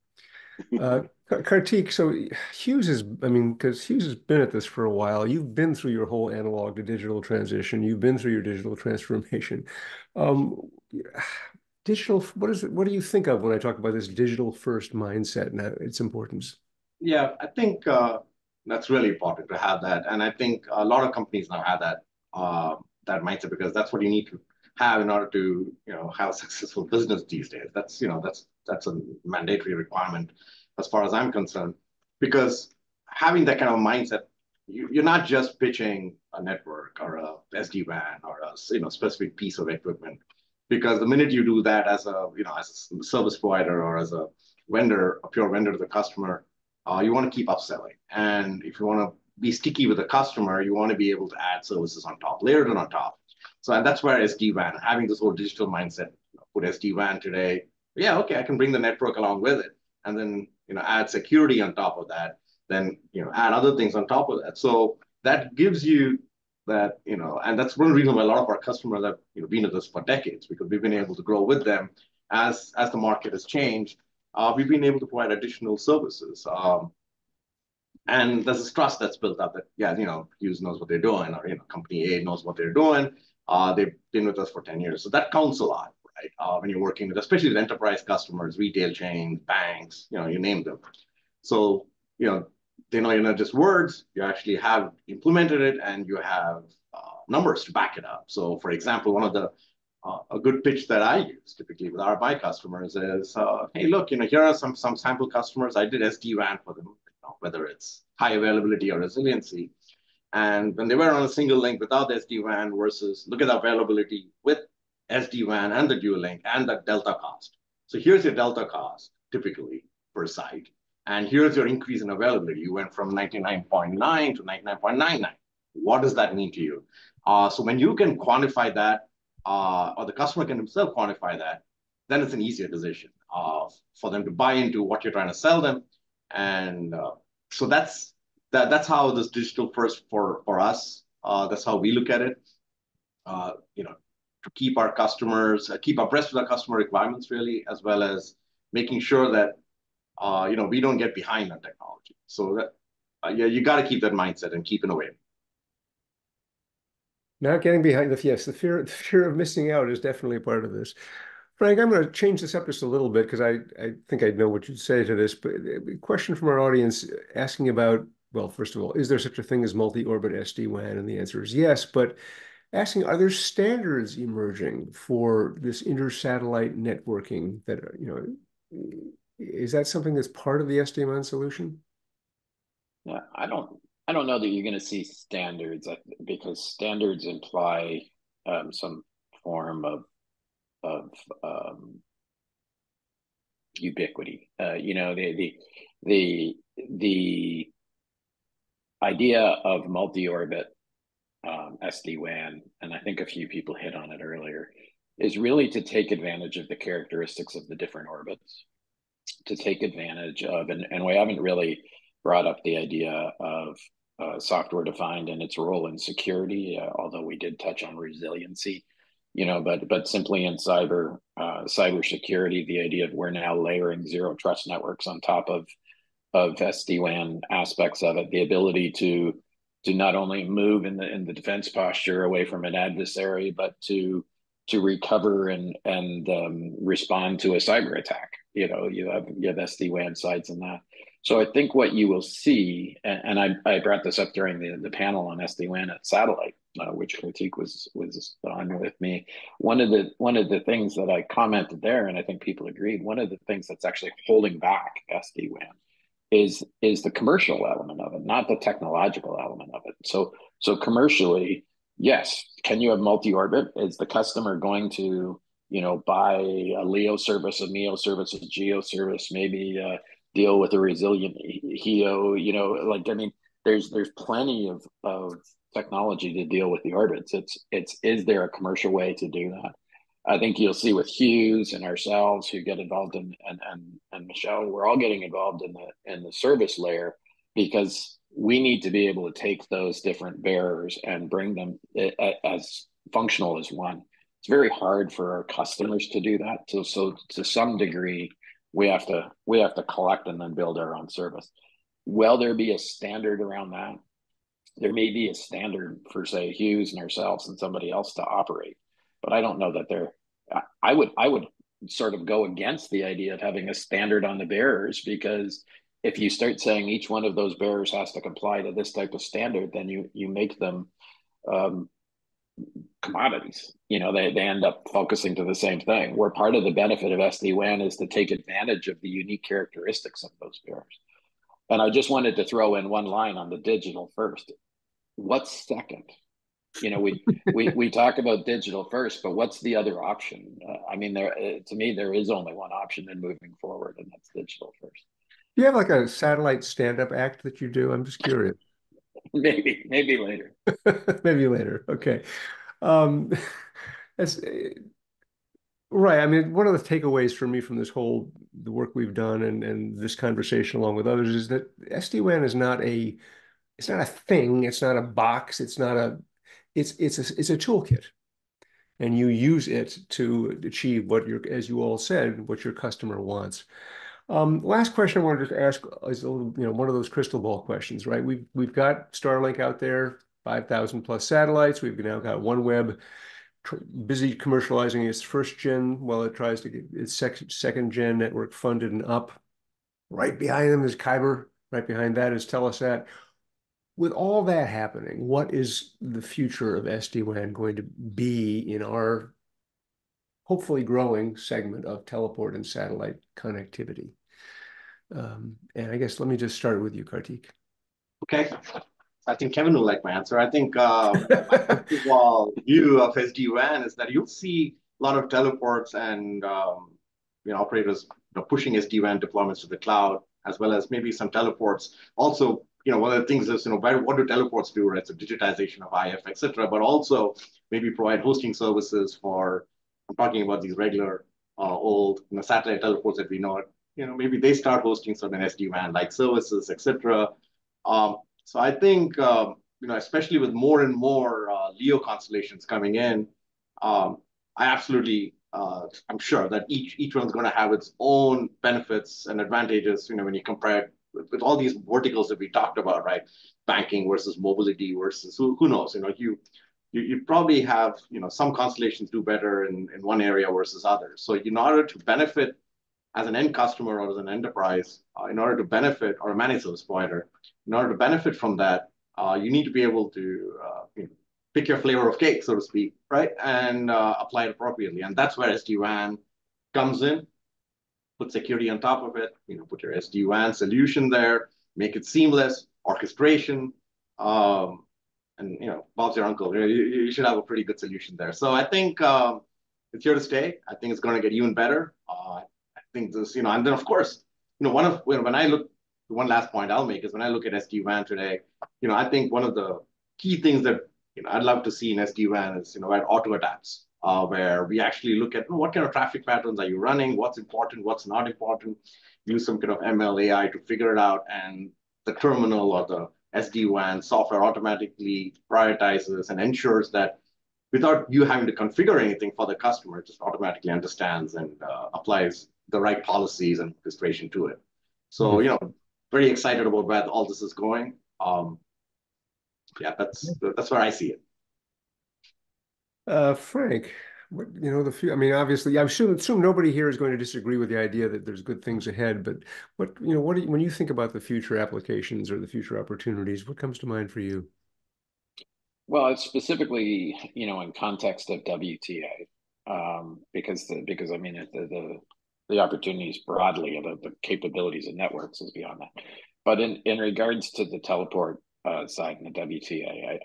Kartik, so Hughes because Hughes has been at this for a while. You've been through your whole analog to digital transition. You've been through your digital transformation. Digital, what do you think of when I talk about this digital first mindset and its importance? Yeah, I think that's really important to have that. And I think a lot of companies now have that mindset, because that's what you need to have in order to have a successful business these days. That's that's a mandatory requirement as far as I'm concerned, because having that kind of mindset, you're not just pitching a network or a SD-WAN or a specific piece of equipment, because the minute you do that as a as a service provider or as a vendor, a pure vendor to the customer, you want to keep upselling. And if you want to be sticky with the customer, you want to be able to add services on top, layered on top. So and that's where SD-WAN, having this whole digital mindset, put SD-WAN today, yeah, okay, I can bring the network along with it, and then add security on top of that, then add other things on top of that. So that gives you that, and that's one reason why a lot of our customers have been at this for decades, because we've been able to grow with them as the market has changed. We've been able to provide additional services. And there's this trust that's built up that, yeah, Hughes knows what they're doing, or company A knows what they're doing. They've been with us for 10 years. So that counts a lot, right? When you're working with, especially with enterprise customers, retail chains, banks, you name them. So, they know you're not just words, you actually have implemented it, and you have numbers to back it up. So for example, one of the a good pitch that I use typically with our buy customers is, hey, look, here are some sample customers. I did SD-WAN for them, whether it's high availability or resiliency. And when they were on a single link without SD-WAN versus look at the availability with SD-WAN and the dual link and the delta cost. So here's your delta cost typically per site. And here's your increase in availability. You went from 99.9 to 99.99. What does that mean to you? So when you can quantify that, or the customer can himself quantify that, then it's an easier decision for them to buy into what you're trying to sell them. And so that's how this digital first for us That's how we look at it. To keep our customers, keep abreast with our customer requirements, really, as well as making sure that we don't get behind on technology. So that you got to keep that mindset and keep innovating. Not getting behind the fear of missing out is definitely a part of this. Frank, I'm going to change this up just a little bit because I think I know what you'd say to this. But a question from our audience asking about, well, first of all, is there such a thing as multi-orbit SD-WAN? And the answer is yes. But asking, are there standards emerging for this inter-satellite networking that, is that something that's part of the SD-WAN solution? Yeah, I don't know that you're going to see standards because standards imply some form of ubiquity. The idea of multi-orbit SD-WAN, and I think a few people hit on it earlier, is really to take advantage of the characteristics of the different orbits, to take advantage of, and we haven't really brought up the idea of software defined and its role in security, although we did touch on resiliency, but simply in cyber security, the idea of we're now layering zero trust networks on top of SD-WAN aspects of it, the ability to not only move in the defense posture away from an adversary, but to recover and respond to a cyber attack. You have SD-WAN sites in that. So I think what you will see, and I brought this up during the panel on SD-WAN at Satellite, which Kartik was on with me. One of the things that I commented there, and I think people agreed, one of the things that's actually holding back SD-WAN is the commercial element of it, not the technological element of it. So commercially, yes, can you have multi-orbit? Is the customer going to buy a LEO service, a MEO service, a GEO service, maybe deal with a resilient HEO? There's plenty of technology to deal with the orbits. Is there a commercial way to do that? I think you'll see with Hughes and ourselves who get involved in, and Michelle, we're all getting involved in the service layer because we need to be able to take those different bearers and bring them as functional as one. It's very hard for our customers to do that. So to some degree, we have to collect and then build our own service. Will there be a standard around that? There may be a standard for, say, Hughes and ourselves and somebody else to operate, but I don't know that I would sort of go against the idea of having a standard on the bearers, because if you start saying each one of those bearers has to comply to this type of standard, then you make them commodities. They end up focusing to the same thing, where part of the benefit of SD-WAN is to take advantage of the unique characteristics of those bearers. And I just wanted to throw in one line on the digital first. What's second? We talk about digital first, but what's the other option? To me, there is only one option in moving forward, and that's digital first. Do you have like a satellite stand-up act that you do? I'm just curious. Maybe later. Maybe later. Okay. That's right. I mean, one of the takeaways for me from the work we've done and this conversation along with others is that SD-WAN is not it's not a thing. It's not a box. It's a toolkit, and you use it to achieve as you all said, what your customer wants. Last question I wanted to ask is a little, one of those crystal ball questions, right? We've got Starlink out there, 5,000 plus satellites. We've now got OneWeb busy commercializing its first gen while it tries to get its second gen network funded and up. Right behind them is Kyber. Right behind that is Telesat. With all that happening, what is the future of SD-WAN going to be in our hopefully growing segment of teleport and satellite connectivity? And I guess let me just start with you, Kartik. Okay. I think Kevin will like my answer. I think my overall view of SD-WAN is that you'll see a lot of teleports and operators pushing SD-WAN deployments to the cloud, as well as maybe some teleports. Also, one of the things is, what do teleports do, right? So digitization of IF, et cetera, but also maybe provide hosting services for, I'm talking about these regular old satellite teleports that we know. Maybe they start hosting certain SD-WAN like services, et cetera. So I think especially with more and more LEO constellations coming in, I absolutely, I'm sure that each one's going to have its own benefits and advantages. When you compare it with all these verticals that we talked about, right? Banking versus mobility versus who knows? You probably have some constellations do better in one area versus others. So in order to benefit as an end customer or as an enterprise, in order to benefit, or a managed service provider, in order to benefit from that, you need to be able to pick your flavor of cake, so to speak, right? And apply it appropriately. And that's where SD-WAN comes in. Put security on top of it, put your SD-WAN solution there, make it seamless, orchestration, and Bob's your uncle. You should have a pretty good solution there. So I think it's here to stay. I think it's going to get even better. I think this, and then of course, when I look, one last point I'll make is when I look at SD-WAN today, I think one of the key things that I'd love to see in SD-WAN is auto adapts, where we actually look at what kind of traffic patterns are you running, what's important, what's not important, use some kind of ML AI to figure it out, and the terminal or the SD-WAN software automatically prioritizes and ensures that without you having to configure anything for the customer, it just automatically understands and applies the right policies and orchestration to it. So, very excited about where all this is going. Yeah, that's where I see it. Frank, obviously, I assume nobody here is going to disagree with the idea that there's good things ahead, but when you think about the future applications or the future opportunities, what comes to mind for you? Well, it's specifically, in context of WTA, because the opportunities broadly about the capabilities of networks is beyond that. But in regards to the teleport side and the WTA,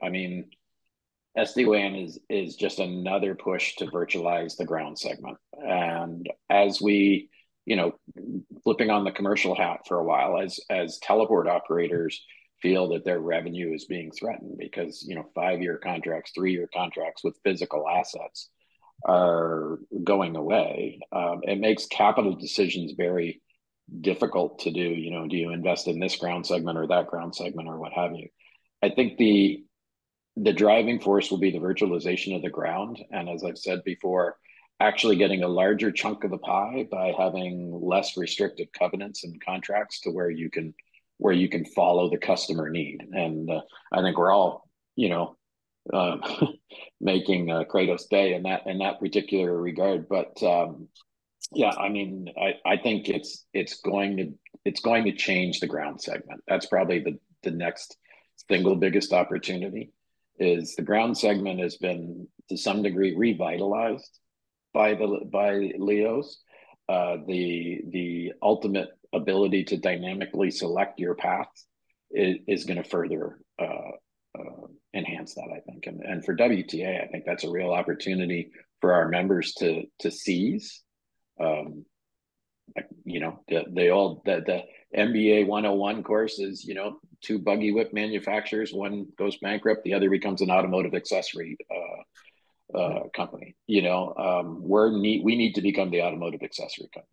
SD-WAN is just another push to virtualize the ground segment. And as we, flipping on the commercial hat for a while, as teleport operators feel that their revenue is being threatened because 5-year contracts, 3-year contracts with physical assets are going away, it makes capital decisions very difficult to do. Do you invest in this ground segment or that ground segment or what have you? I think the driving force will be the virtualization of the ground, and as I've said before, actually getting a larger chunk of the pie by having less restrictive covenants and contracts to where you can follow the customer need. And I think we're all making Kratos Day in that particular regard. But yeah, I think it's going to change the ground segment. That's probably the next single biggest opportunity. Is the ground segment has been to some degree revitalized by LEOs. The ultimate ability to dynamically select your path is going to further enhance that, I think. And for WTA, I think that's a real opportunity for our members to seize. The MBA 101 course is, 2 buggy whip manufacturers, one goes bankrupt, the other becomes an automotive accessory company. We need to become the automotive accessory company.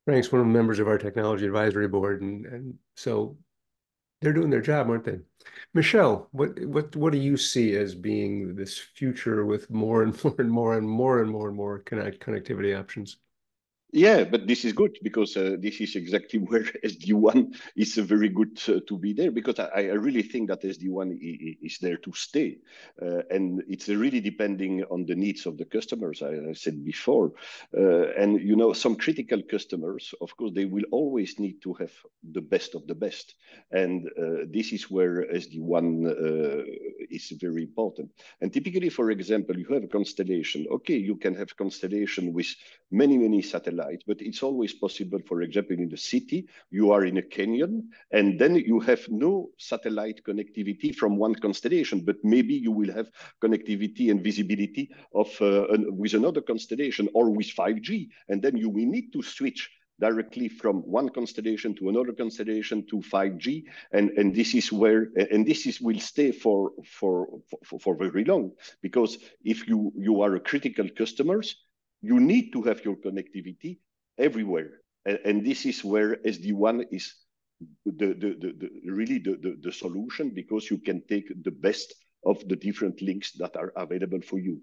Frank's one of the members of our technology advisory board, and so they're doing their job, aren't they? Michelle, what do you see as being this future with more and more and more and more and more and more connectivity options? Yeah, but this is good because this is exactly where SD-WAN is very good to be there, because I really think that SD-WAN is there to stay. And it's really depending on the needs of the customers, I said before. And, some critical customers, of course, they will always need to have the best of the best. And this is where SD-WAN is very important. And typically, for example, you have a constellation. Okay, you can have constellation with many satellites, but it's always possible, for example, in the city, you are in a canyon, and then you have no satellite connectivity from one constellation, but maybe you will have connectivity and visibility with another constellation or with 5G, and then you will need to switch directly from one constellation to another constellation to 5G, and this is where, and this will stay for very long, because if you are a critical customers, you need to have your connectivity everywhere. And this is where SD-WAN is really the solution, because you can take the best of the different links that are available for you.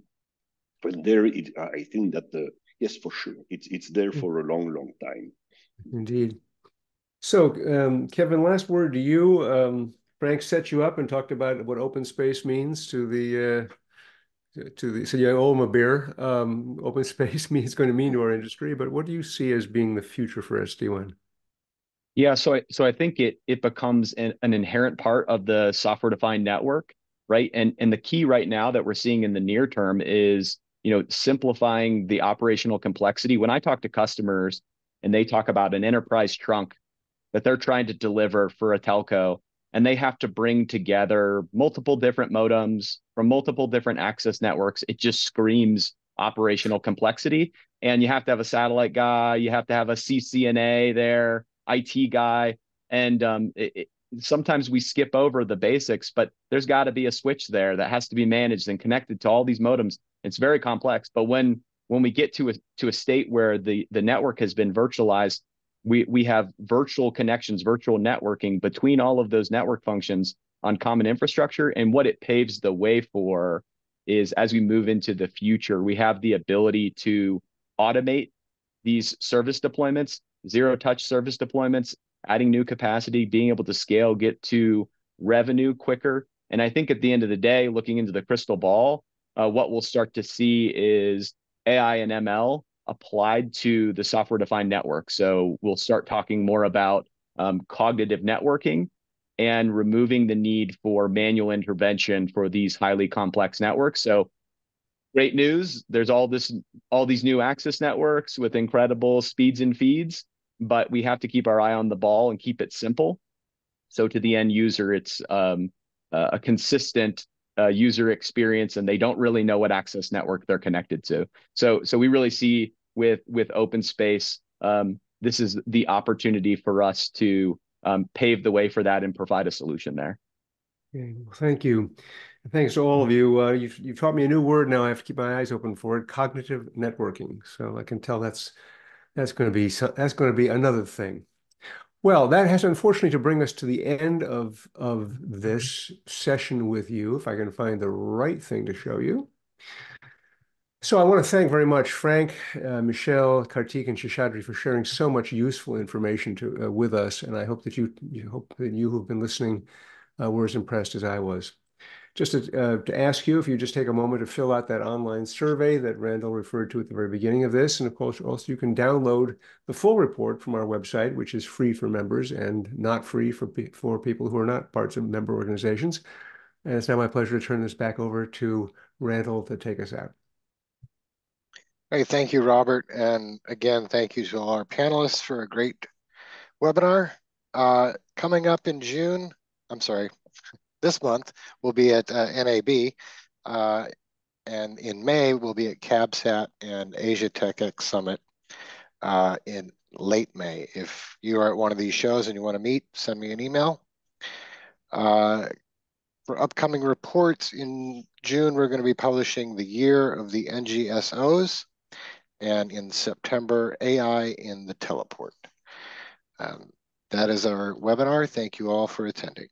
But there, I think that yes, for sure, it's there for a long time. Indeed. So, Kevin, last word to you. Frank set you up and talked about what open space means to the so you owe him a beer. Open space means going to mean to our industry, but what do you see as being the future for SD-WAN? Yeah, so I think it becomes an inherent part of the software-defined network, right? And the key right now that we're seeing in the near term is, simplifying the operational complexity. When I talk to customers and they talk about an enterprise trunk that they're trying to deliver for a telco, and they have to bring together multiple different modems from multiple different access networks, it just screams operational complexity. And you have to have a satellite guy, you have to have a CCNA there, IT guy, and sometimes we skip over the basics, but there's got to be a switch there that has to be managed and connected to all these modems. It's very complex, but when we get to a state where the network has been virtualized, we have virtual connections, virtual networking between all of those network functions on common infrastructure. And what it paves the way for is, as we move into the future, we have the ability to automate these service deployments, zero-touch service deployments, adding new capacity, being able to scale, get to revenue quicker. And I think at the end of the day, looking into the crystal ball, what we'll start to see is AI and ML applied to the software-defined network. So we'll start talking more about cognitive networking and removing the need for manual intervention for these highly complex networks. So great news, there's all these new access networks with incredible speeds and feeds, but we have to keep our eye on the ball and keep it simple. So to the end user, it's a consistent user experience, and they don't really know what access network they're connected to. So we really see with open space, this is the opportunity for us to pave the way for that and provide a solution there. Okay, well, thank you. Thanks to all of you. You've taught me a new word now. I have to keep my eyes open for it: cognitive networking. So I can tell that's going to be another thing. Well, that has unfortunately to bring us to the end of this session with you, if I can find the right thing to show you. So I want to thank very much Frank, Michelle, Kartik, and Seshadri for sharing so much useful information with us, and I hope that you who've been listening were as impressed as I was. Just to ask you if you just take a moment to fill out that online survey that Randall referred to at the very beginning of this. And of course, also you can download the full report from our website, which is free for members and not free for people who are not parts of member organizations. And it's now my pleasure to turn this back over to Randall to take us out. Hey, thank you, Robert. And again, thank you to all our panelists for a great webinar. Coming up in June, this month, we'll be at NAB, and in May, we'll be at CABSAT and Asia TechX Summit in late May. If you are at one of these shows and you want to meet, send me an email. For upcoming reports in June, we're going to be publishing the year of the NGSOs, and in September, AI in the teleport. That is our webinar. Thank you all for attending.